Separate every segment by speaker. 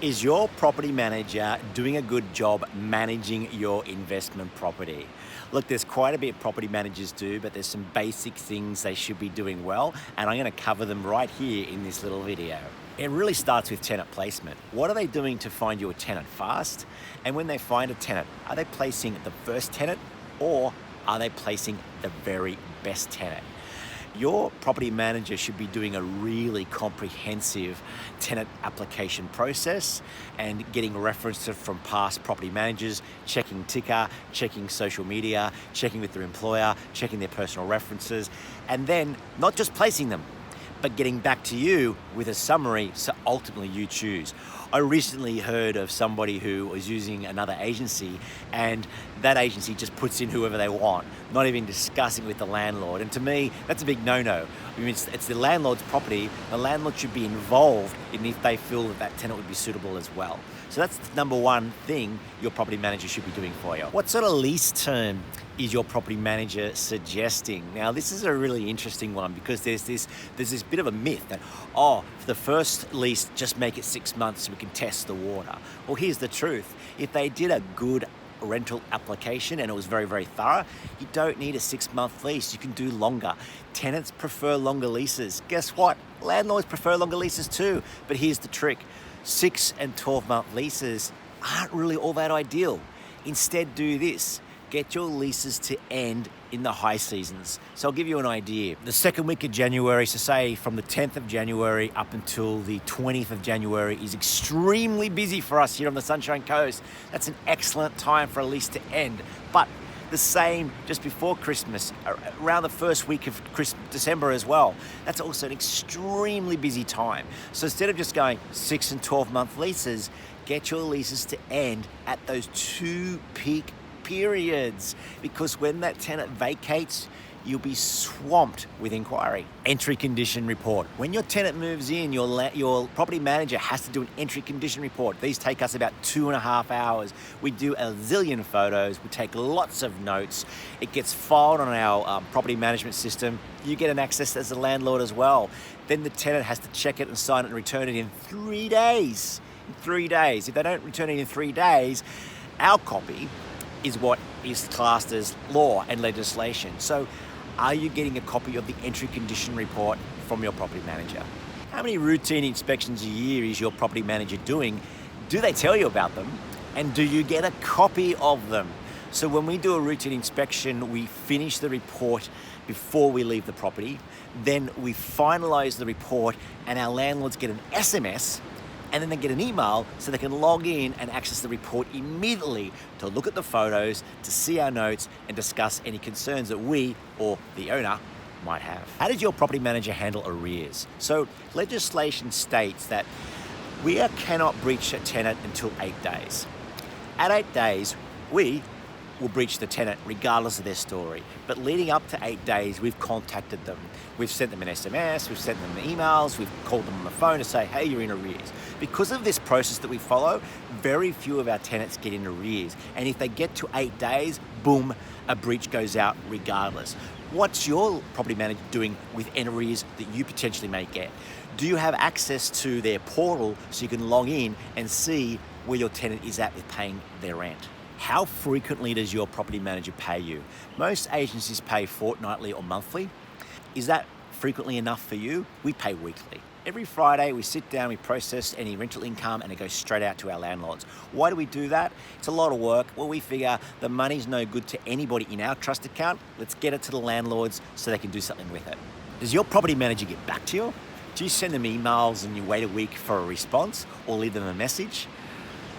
Speaker 1: Is your property manager doing a good job managing your investment property? Look, there's quite a bit property managers do, but there's some basic things they should be doing well, and I'm going to cover them right here in this little video. It really starts with tenant placement. What are they doing to find you a tenant fast? And when they find a tenant, are they placing the first tenant or are they placing the very best tenant? Your property manager should be doing a really comprehensive tenant application process and getting references from past property managers, checking ticker, checking social media, checking with their employer, checking their personal references, and then not just placing them, but getting back to you with a summary so ultimately you choose. I recently heard of somebody who was using another agency, and that agency just puts in whoever they want, not even discussing with the landlord. And to me, that's a big no-no. I mean, it's the landlord's property. The landlord should be involved in if they feel that that tenant would be suitable as well. So that's the number one thing your property manager should be doing for you. What sort of lease term is your property manager suggesting? Now, this is a really interesting one because there's this bit of a myth that, for the first lease, just make it 6 months so we can test the water. Well, here's the truth. If they did a good rental application and it was very, very thorough, you don't need a 6-month lease. You can do longer. Tenants prefer longer leases. Guess what? Landlords prefer longer leases too. But here's the trick. 6 and 12-month leases aren't really all that ideal. Instead, do this. Get your leases to end in the high seasons. So I'll give you an idea. The second week of January, so say from the 10th of January up until the 20th of January is extremely busy for us here on the Sunshine Coast. That's an excellent time for a lease to end. But the same just before Christmas, around the first week of December as well. That's also an extremely busy time. So instead of just going 6 and 12-month leases, get your leases to end at those 2 peak periods, because when that tenant vacates, you'll be swamped with inquiry. Entry condition report. When your tenant moves in, your property manager has to do an entry condition report. These take us about 2.5 hours. We do a zillion photos. We take lots of notes. It gets filed on our property management system. You get an access as a landlord as well. Then the tenant has to check it and sign it and return it in 3 days. In 3 days. If they don't return it in 3 days, our copy is what is classed as law and legislation. So are you getting a copy of the entry condition report from your property manager? How many routine inspections a year is your property manager doing? Do they tell you about them? And do you get a copy of them? So when we do a routine inspection, we finish the report before we leave the property. Then we finalize the report and our landlords get an SMS, and then they get an email so they can log in and access the report immediately to look at the photos, to see our notes, and discuss any concerns that we or the owner might have. How does your property manager handle arrears? So legislation states that we cannot breach a tenant until 8 days. At 8 days, we will breach the tenant regardless of their story. But leading up to 8 days, we've contacted them. We've sent them an SMS, we've sent them emails, we've called them on the phone to say, hey, you're in arrears. Because of this process that we follow, very few of our tenants get in arrears. And if they get to 8 days, boom, a breach goes out regardless. What's your property manager doing with any arrears that you potentially may get? Do you have access to their portal so you can log in and see where your tenant is at with paying their rent? How frequently does your property manager pay you? Most agencies pay fortnightly or monthly. Is that frequently enough for you? We pay weekly. Every Friday we sit down, we process any rental income and it goes straight out to our landlords. Why do we do that? It's a lot of work. Well, we figure the money's no good to anybody in our trust account. Let's get it to the landlords so they can do something with it. Does your property manager get back to you? Do you send them emails and you wait a week for a response or leave them a message?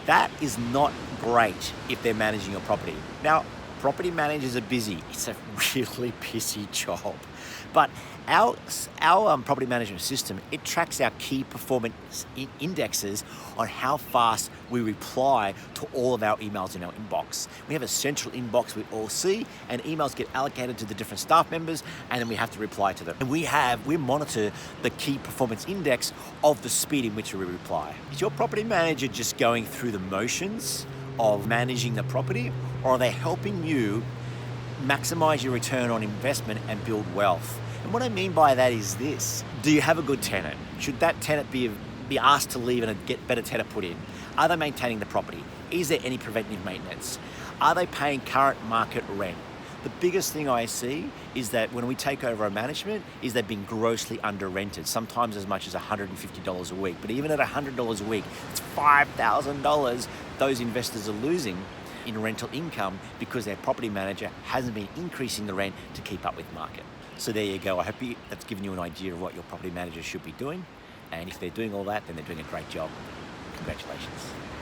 Speaker 1: That is not great if they're managing your property. Now, property managers are busy. It's a really busy job. But our property management system, it tracks our key performance indexes on how fast we reply to all of our emails in our inbox. We have a central inbox we all see, and emails get allocated to the different staff members, and then we have to reply to them. And we monitor the key performance index of the speed in which we reply. Is your property manager just going through the motions of managing the property, or are they helping you maximize your return on investment and build wealth? And what I mean by that is this: do you have a good tenant? Should that tenant be be asked to leave and get better tenant put in? Are they maintaining the property? Is there any preventative maintenance? Are they paying current market rent? The biggest thing I see is that when we take over a management is they've been grossly under rented, sometimes as much as $150 a week. But even at $100 a week, it's $5,000 those investors are losing in rental income because their property manager hasn't been increasing the rent to keep up with market. So there you go. I hope that's given you an idea of what your property manager should be doing. And if they're doing all that, then they're doing a great job. Congratulations.